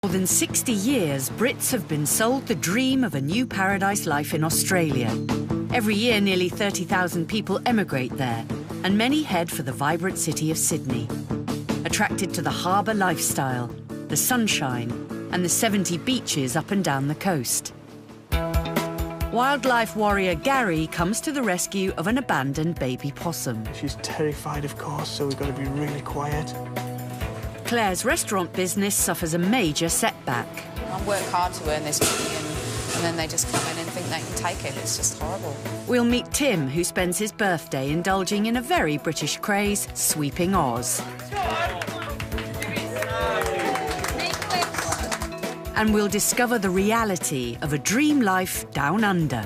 For more than 60 years, Brits have been sold the dream of a new paradise life in Australia. Every year, nearly 30,000 people emigrate there, and many head for the vibrant city of Sydney. Attracted to the harbour lifestyle, the sunshine, and the 70 beaches up and down the coast. Wildlife warrior Gary comes to the rescue of an abandoned baby possum. She's terrified, of course, so we've got to be really quiet. Claire's restaurant business suffers a major setback. I work hard to earn this money and then they just come in and think they can take it. It's just horrible. We'll meet Tim, who spends his birthday indulging in a very British craze, sweeping Oz. And we'll discover the reality of a dream life down under.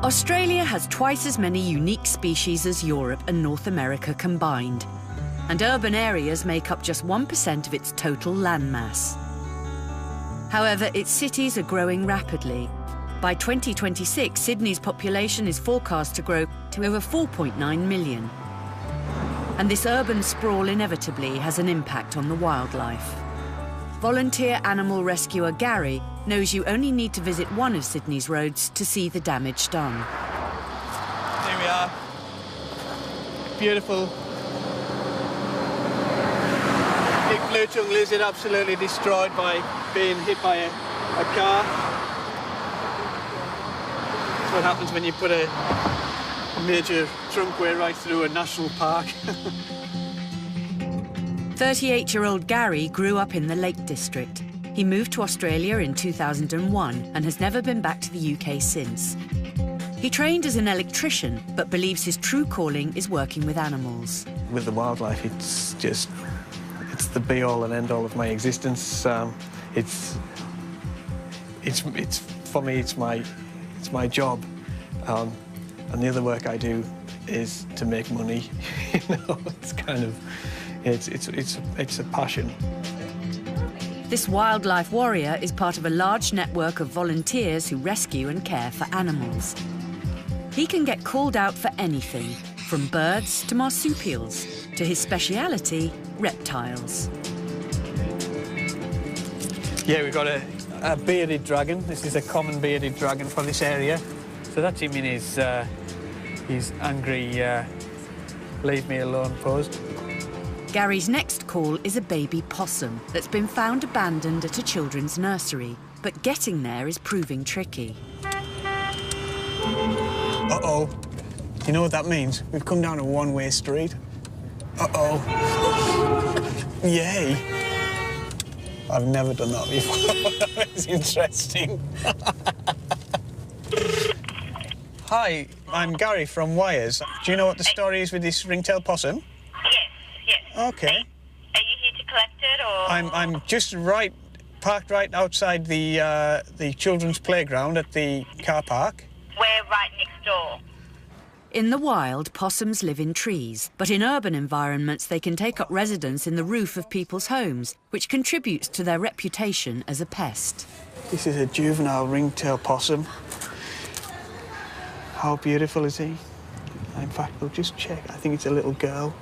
Australia has twice as many unique species as Europe and North America combined, and urban areas make up just 1% of its total landmass. However, its cities are growing rapidly. By 2026, Sydney's population is forecast to grow to over 4.9 million. And this urban sprawl inevitably has an impact on the wildlife. Volunteer animal rescuer Gary knows you only need to visit one of Sydney's roads to see the damage done. Here we are. Beautiful. Big blue-tongued lizard absolutely destroyed by being hit by a car. That's what happens when you put a major trunkway right through a national park. 38-year-old Gary grew up in the Lake District. He moved to Australia in 2001 and has never been back to the UK since. He trained as an electrician, but believes his true calling is working with animals. With the wildlife, it's the be-all and end-all of my existence. It's for me, it's my job. And the other work I do is to make money. You know, it's kind of, it's a passion. This wildlife warrior is part of a large network of volunteers who rescue and care for animals. He can get called out for anything, from birds to marsupials, to his speciality, reptiles. Yeah, we've got a bearded dragon. This is a common bearded dragon for this area. So that's him in his angry, leave me alone pose. Gary's next call is a baby possum that's been found abandoned at a children's nursery, but getting there is proving tricky. Uh-oh. You know what that means? We've come down a one-way street. Uh-oh. Yay. I've never done that before. It's interesting. Hi, I'm Gary from Wires. Do you know what the story is with this ringtail possum? Yes. OK. Are you here to collect it, or...? I'm just parked right outside the children's playground at the car park. We're right next door. In the wild, possums live in trees, but in urban environments they can take up residence in the roof of people's homes, which contributes to their reputation as a pest. This is a juvenile ringtail possum. How beautiful is he? In fact, we'll just check. I think it's a little girl.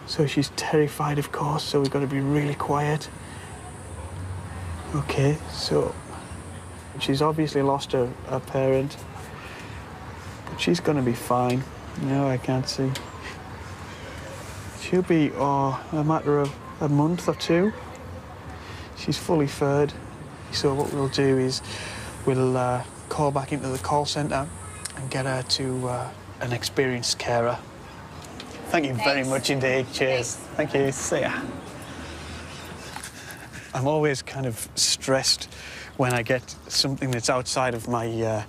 So she's terrified, of course, so we've got to be really quiet. OK, so she's obviously lost her parent, but she's going to be fine. No, I can't see. She'll be, a matter of a month or two. She's fully furred. So what we'll do is we'll call back into the call centre and get her to an experienced carer. Thank you very much indeed. Cheers. Thank you. See ya. I'm always kind of stressed when I get something that's outside of my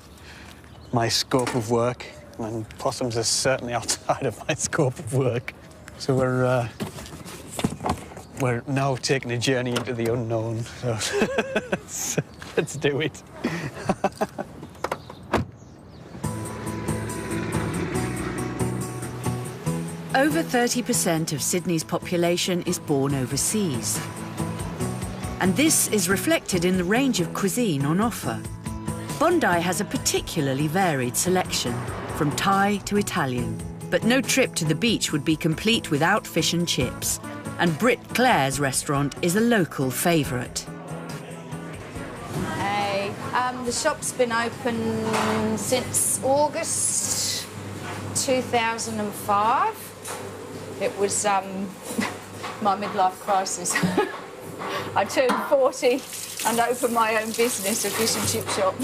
my scope of work, and possums are certainly outside of my scope of work. So we're now taking a journey into the unknown. So let's do it. Over 30% of Sydney's population is born overseas. And this is reflected in the range of cuisine on offer. Bondi has a particularly varied selection, from Thai to Italian. But no trip to the beach would be complete without fish and chips. And Britt Clare's restaurant is a local favourite. Hey, the shop's been open since August 2005. It was my midlife crisis. I turned 40 and opened my own business, a fish and chip shop.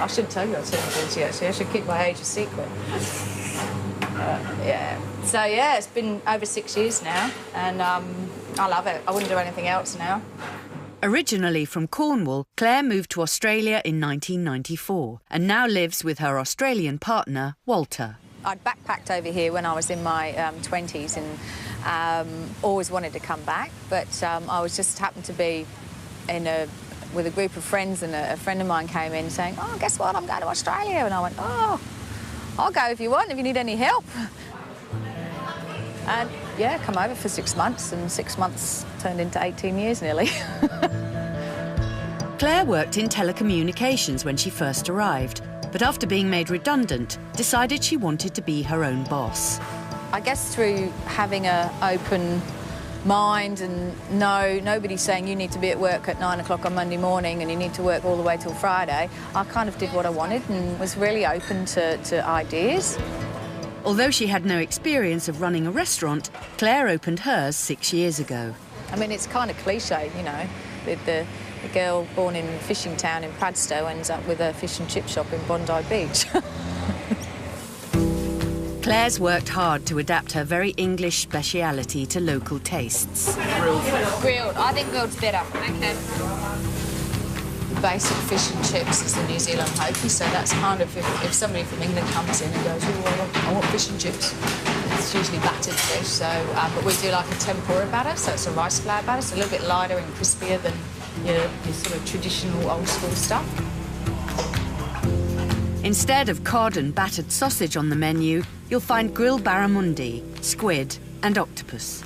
I shouldn't tell you I turned 40, actually. I should keep my age a secret. Yeah. So, yeah, it's been over 6 years now, and I love it. I wouldn't do anything else now. Originally from Cornwall, Claire moved to Australia in 1994 and now lives with her Australian partner, Walter. I'd backpacked over here when I was in my 20s and always wanted to come back, but I was just happened to be with a group of friends, and a friend of mine came in saying, "Oh, guess what, I'm going to Australia." And I went, "Oh, I'll go if you want, if you need any help." And yeah, come over for 6 months, and 6 months turned into 18 years nearly. Claire worked in telecommunications when she first arrived, but after being made redundant, decided she wanted to be her own boss. I guess through having an open mind and nobody saying you need to be at work at 9 o'clock on Monday morning and you need to work all the way till Friday, I kind of did what I wanted and was really open to ideas. Although she had no experience of running a restaurant, Claire opened hers 6 years ago. I mean, it's kind of cliche, you know, the girl born in fishing town in Padstow ends up with a fish and chip shop in Bondi Beach. Claire's worked hard to adapt her very English speciality to local tastes. Grilled. I think grilled's better. Okay. The basic fish and chips is the New Zealand hoagie, so that's kind of if somebody from England comes in and goes, "Oh, I want fish and chips," it's usually battered fish. So, but we do like a tempura batter, so it's a rice flour batter. It's a little bit lighter and crispier than your sort of traditional old school stuff. Instead of cod and battered sausage on the menu, you'll find grilled barramundi, squid and octopus.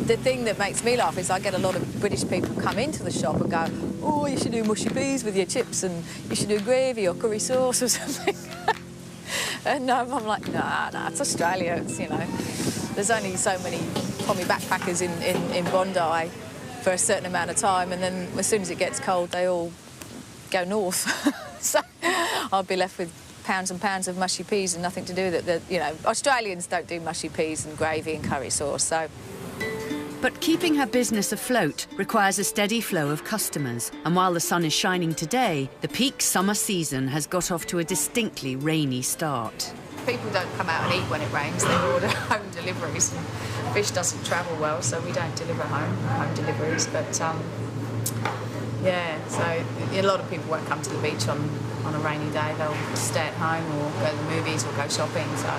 The thing that makes me laugh is I get a lot of British people come into the shop and go, "Oh, you should do mushy peas with your chips, and you should do gravy or curry sauce or something." And I'm like, nah, it's Australia. It's, you know, there's only so many Pommy backpackers in Bondi for a certain amount of time, and then as soon as it gets cold, they all go north. So I'll be left with pounds and pounds of mushy peas and nothing to do with it. You know, Australians don't do mushy peas and gravy and curry sauce, so. But keeping her business afloat requires a steady flow of customers. And while the sun is shining today, the peak summer season has got off to a distinctly rainy start. People don't come out and eat when it rains, they order home deliveries. And fish doesn't travel well, so we don't deliver home deliveries. But yeah, so a lot of people won't come to the beach on a rainy day. They'll stay at home or go to the movies or go shopping. So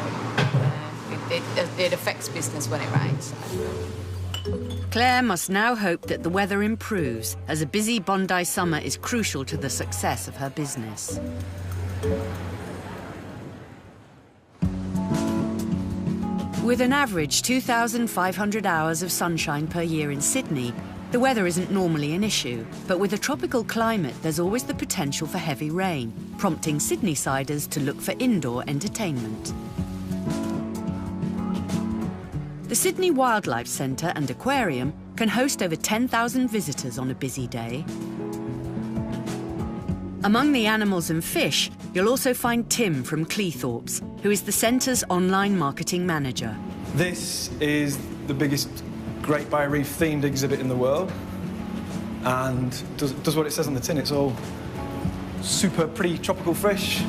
it affects business when it rains. Claire must now hope that the weather improves, as a busy Bondi summer is crucial to the success of her business. With an average 2,500 hours of sunshine per year in Sydney, the weather isn't normally an issue, but with a tropical climate, there's always the potential for heavy rain, prompting Sydney-siders to look for indoor entertainment. The Sydney Wildlife Centre and Aquarium can host over 10,000 visitors on a busy day. Among the animals and fish, you'll also find Tim from Cleethorpes, who is the centre's online marketing manager. This is the biggest Great Barrier Reef themed exhibit in the world, and does what it says on the tin. It's all super pretty tropical fish.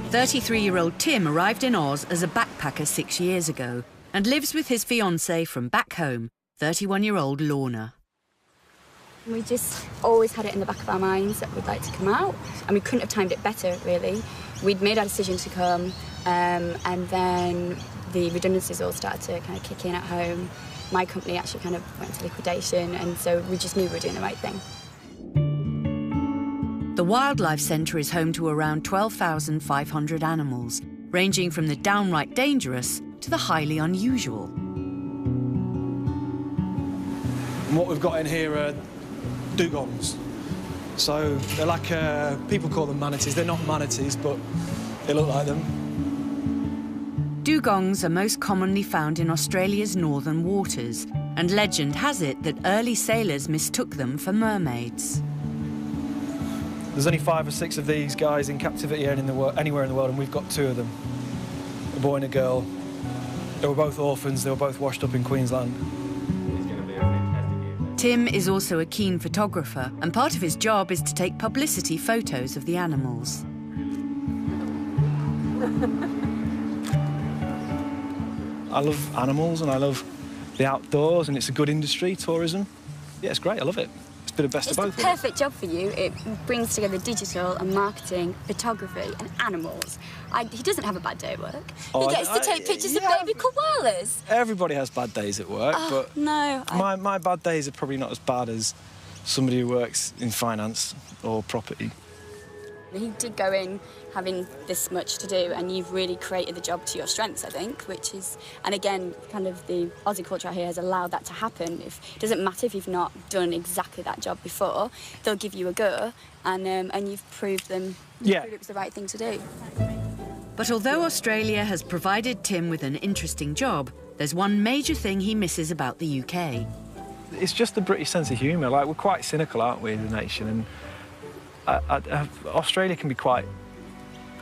33-year-old Tim arrived in Oz as a backpacker 6 years ago and lives with his fiancée from back home, 31-year-old Lorna. We just always had it in the back of our minds that we'd like to come out, and we couldn't have timed it better, really. We'd made our decision to come, and then the redundancies all started to kind of kick in at home. My company actually kind of went to liquidation, and so we just knew we were doing the right thing. The Wildlife Centre is home to around 12,500 animals, ranging from the downright dangerous to the highly unusual. And what we've got in here are dugongs. So they're like, people call them manatees. They're not manatees, but They look like them. Dugongs are most commonly found in Australia's northern waters, and legend has it that early sailors mistook them for mermaids. There's only 5 or 6 of these guys in captivity anywhere in the world, and we've got 2 of them. A boy and a girl. They were both orphans, they were both washed up in Queensland. Tim is also a keen photographer, and part of his job is to take publicity photos of the animals. I love animals and I love the outdoors, and it's a good industry, tourism. Yeah, it's great, I love it. It's been the best of both. It's the perfect job for you. It brings together digital and marketing, photography and animals. He doesn't have a bad day at work. He gets to take pictures of baby koalas. Everybody has bad days at work, but no, my bad days are probably not as bad as somebody who works in finance or property. He did go in having this much to do, and you've really created the job to your strengths, I think, which is, and again, kind of the Aussie culture out here has allowed that to happen. It doesn't matter if you've not done exactly that job before, they'll give you a go, and you've proved them it was the right thing to do. But although Australia has provided Tim with an interesting job, there's one major thing he misses about the UK. It's just the British sense of humour. Like, we're quite cynical, aren't we, as a nation? And Australia can be quite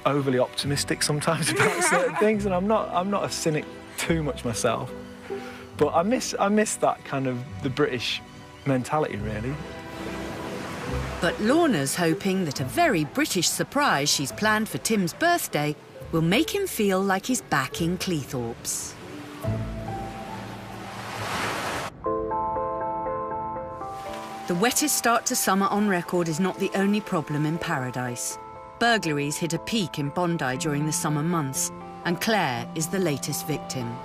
overly optimistic sometimes about certain things, and I'm not a cynic too much myself. But I miss that kind of the British mentality, really. But Lorna's hoping that a very British surprise she's planned for Tim's birthday will make him feel like he's back in Cleethorpes. The wettest start to summer on record is not the only problem in Paradise. Burglaries hit a peak in Bondi during the summer months, and Claire is the latest victim.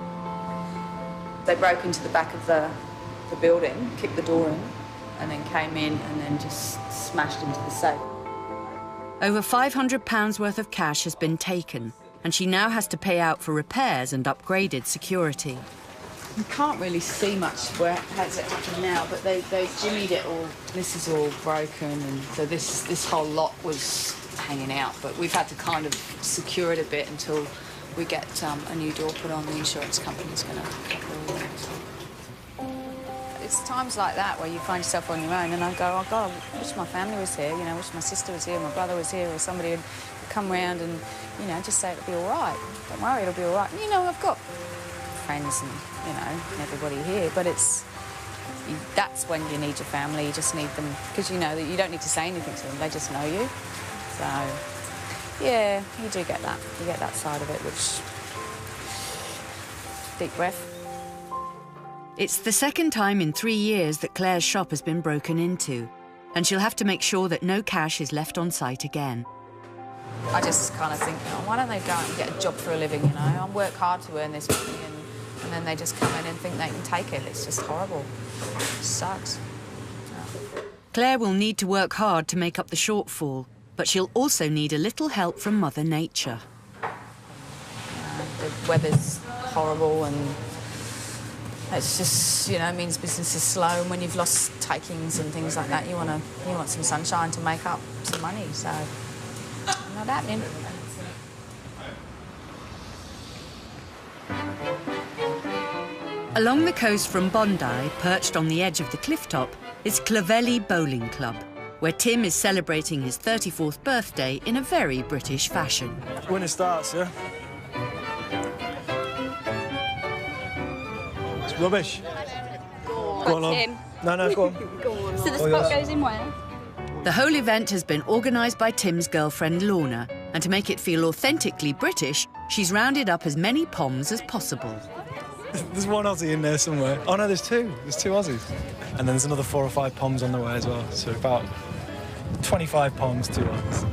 They broke into the back of the building, kicked the door in, and then came in and then just smashed into the safe. Over £500 worth of cash has been taken, and she now has to pay out for repairs and upgraded security. You can't really see much where has it happened now, but they jimmied it all. This is all broken, and so this whole lot was hanging out. But we've had to kind of secure it a bit until we get a new door put on. The insurance company's going to cover all that. It's times like that where you find yourself on your own, and I go, oh God, I wish my family was here. You know, I wish my sister was here, my brother was here, or somebody would come round and, you know, just say it'll be all right. Don't worry, it'll be all right. And, you know, I've got friends and, you know, everybody here, but that's when you need your family. You just need them, because you know that you don't need to say anything to them, they just know you. So, yeah, you do get that. You get that side of it, which... Deep breath. It's the second time in 3 years that Claire's shop has been broken into, and she'll have to make sure that no cash is left on site again. I just kind of think, oh, why don't they go out and get a job for a living, you know? I work hard to earn this money, and then they just come in and think they can take it. It's just horrible. It sucks. Yeah. Claire will need to work hard to make up the shortfall, but she'll also need a little help from Mother Nature. The weather's horrible, and it's just, you know, it means business is slow, and when you've lost takings and things like that, you want some sunshine to make up some money, so not happening. Along the coast from Bondi, perched on the edge of the cliff top, is Clovelly Bowling Club, where Tim is celebrating his 34th birthday in a very British fashion. When it starts, yeah? It's rubbish. Go on, Tim. No, go on. Go on. So the spot goes in where? The whole event has been organised by Tim's girlfriend Lorna, and to make it feel authentically British, she's rounded up as many Poms as possible. There's one Aussie in there somewhere. Oh no, there's 2. There's 2 Aussies. And then there's another 4 or 5 Poms on the way as well. So about 25 Poms, 2 Aussies.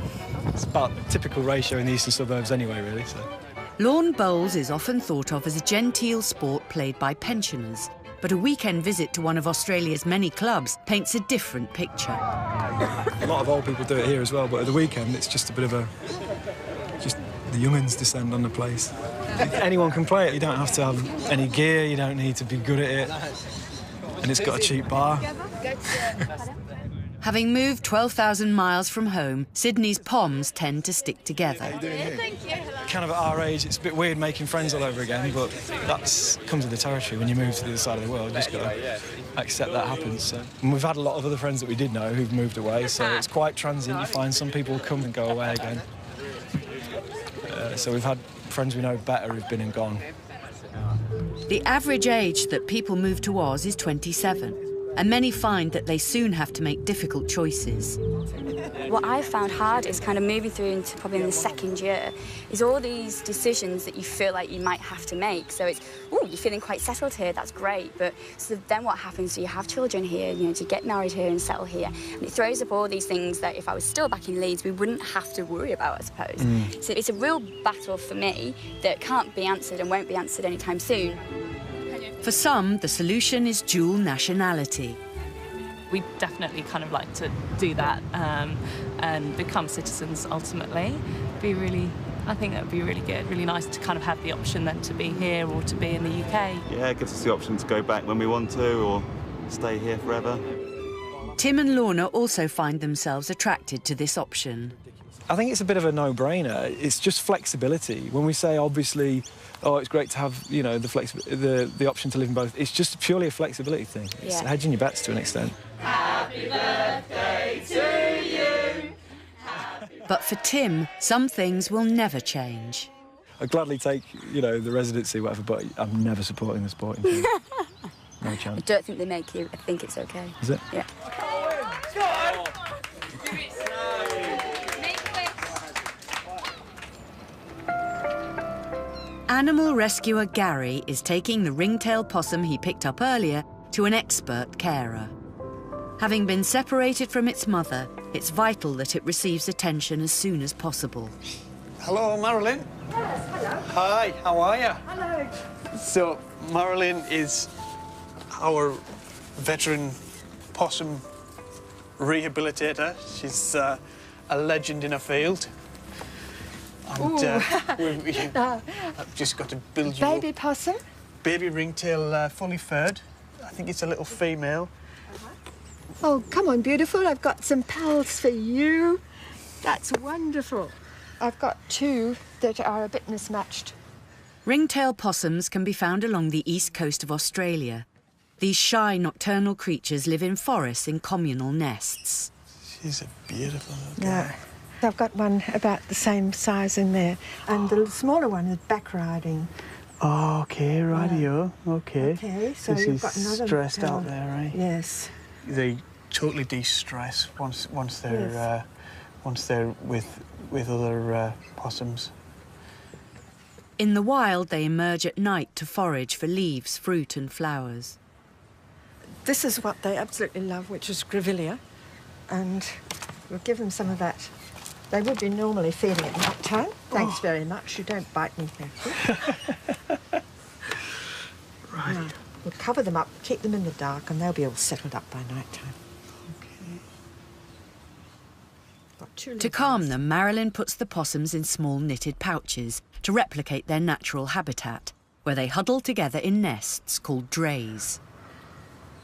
It's about the typical ratio in the eastern suburbs anyway, really. So. Lawn bowls is often thought of as a genteel sport played by pensioners, but a weekend visit to one of Australia's many clubs paints a different picture. A lot of old people do it here as well, but at the weekend it's just a bit of a... just the young'uns descend on the place. Anyone can play it. You don't have to have any gear, you don't need to be good at it. And it's got a cheap bar. Having moved 12,000 miles from home, Sydney's Poms tend to stick together. Thank you. kind of at our age, it's a bit weird making friends all over again, but that comes with the territory. When you move to the other side of the world, you just got to accept that happens. So. And we've had a lot of other friends that we did know who've moved away, so it's quite transient. You find some people come and go away again. So we've had friends we know better who've been and gone. The average age that people move to Oz is 27, and many find that they soon have to make difficult choices. What I found hard is kind of moving through into probably in the second year is all these decisions that you feel like you might have to make. So it's, oh, you're feeling quite settled here, that's great. But so then what happens? So you have children here, you know, to get married here and settle here. And it throws up all these things that if I was still back in Leeds, we wouldn't have to worry about, I suppose. So it's a real battle for me that can't be answered and won't be answered anytime soon. For some, the solution is dual nationality. We definitely kind of like to do that and become citizens ultimately. I think that would be really good, really nice to kind of have the option then to be here or to be in the UK. Yeah, it gives us the option to go back when we want to or stay here forever. Tim and Lorna also find themselves attracted to this option. I think it's a bit of a no-brainer. It's just flexibility. When we say, obviously, oh, it's great to have, you know, the option to live in both, it's just purely a flexibility thing. It's hedging your bets to an extent. Happy birthday to you. But for Tim, some things will never change. I'd gladly take, you know, the residency, whatever, but I'm never supporting the sporting team. No chance. I don't think they make you. I think it's okay. Is it? Yeah. Animal rescuer Gary is taking the ringtail possum he picked up earlier to an expert carer. Having been separated from its mother, it's vital that it receives attention as soon as possible. Hello, Marilyn. Yes, hello. Hi, how are you? Hello. So, Marilyn is our veteran possum rehabilitator. She's a legend in her field. And I've just got to build you Baby possum? Baby ringtail, fully furred. I think it's a little female. Oh, come on, beautiful. I've got some pals for you. That's wonderful. I've got two that are a bit mismatched. Ringtail possums can be found along the east coast of Australia. These shy nocturnal creatures live in forests in communal nests. She's a beautiful little Yeah. girl. I've got one about the same size in there, and the smaller one is back riding. Oh, OK, radio. OK. OK, so this you've is got another stressed girl. out there, right? Yes. They totally de-stress once they're with other possums. In the wild, they emerge at night to forage for leaves, fruit and flowers. This is what they absolutely love, which is grevillea, and we'll give them some of that. They would be normally feeding at night time. Thanks very much. You don't bite me, thank you. Right. No, we'll cover them up, keep them in the dark, and they'll be all settled up by night time. Okay. To calm them, Marilyn puts the possums in small knitted pouches to replicate their natural habitat, where they huddle together in nests called drays.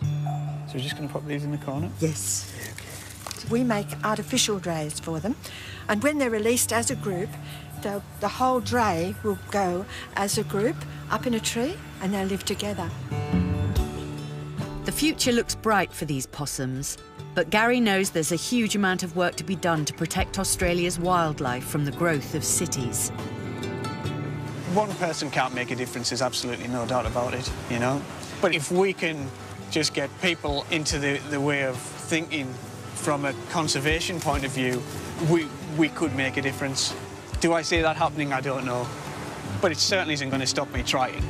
So we're just going to pop these in the corner? Yes. We make artificial drays for them, and when they're released as a group, the whole dray will go as a group up in a tree, and they'll live together. The future looks bright for these possums, but Gary knows there's a huge amount of work to be done to protect Australia's wildlife from the growth of cities. One person can't make a difference, there's absolutely no doubt about it, you know? But if we can just get people into the way of thinking from a conservation point of view, we could make a difference. Do I see that happening? I don't know. But it certainly isn't going to stop me trying.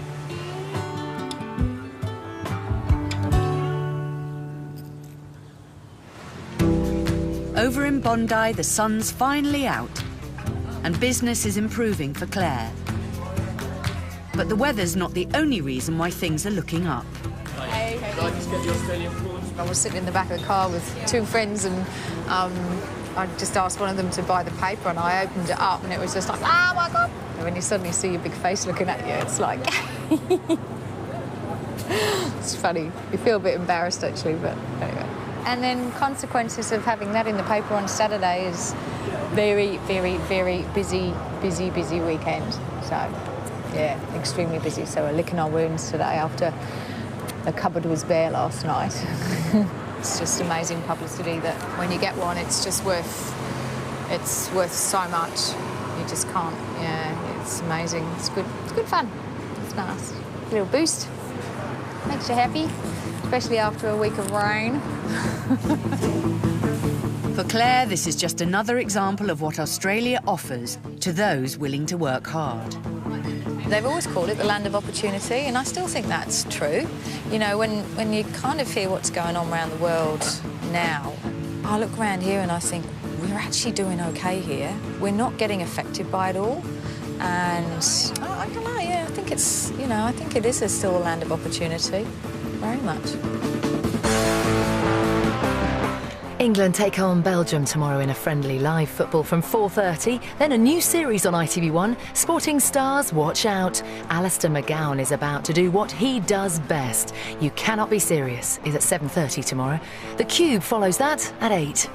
Over in Bondi, the sun's finally out, and business is improving for Claire. But the weather's not the only reason why things are looking up. Hey, I was sitting in the back of the car with two friends, and I just asked one of them to buy the paper, and I opened it up, and it was just like, oh my God. And when you suddenly see your big face looking at you, it's like... It's funny. You feel a bit embarrassed, actually, but anyway. And then consequences of having that in the paper on Saturday is very, very, very busy busy weekend. So, yeah, extremely busy. So we're licking our wounds today after the cupboard was bare last night. It's just amazing publicity that when you get one, it's just worth so much. You just can't, yeah, it's amazing. It's good fun. It's nice. A little boost. Makes you happy, especially after a week of rain. For Claire, this is just another example of what Australia offers to those willing to work hard. They've always called it the land of opportunity, and I still think that's true. You know, when you kind of hear what's going on around the world now, I look around here and I think, we're actually doing okay here. We're not getting affected by it all. And I don't know, yeah, I think it's, you know, I think it is still a land of opportunity, very much. England take on Belgium tomorrow in a friendly live football from 4:30. Then a new series on ITV1, Sporting Stars Watch Out. Alistair McGowan is about to do what he does best. You Cannot Be Serious is at 7:30 tomorrow. The Cube follows that at 8.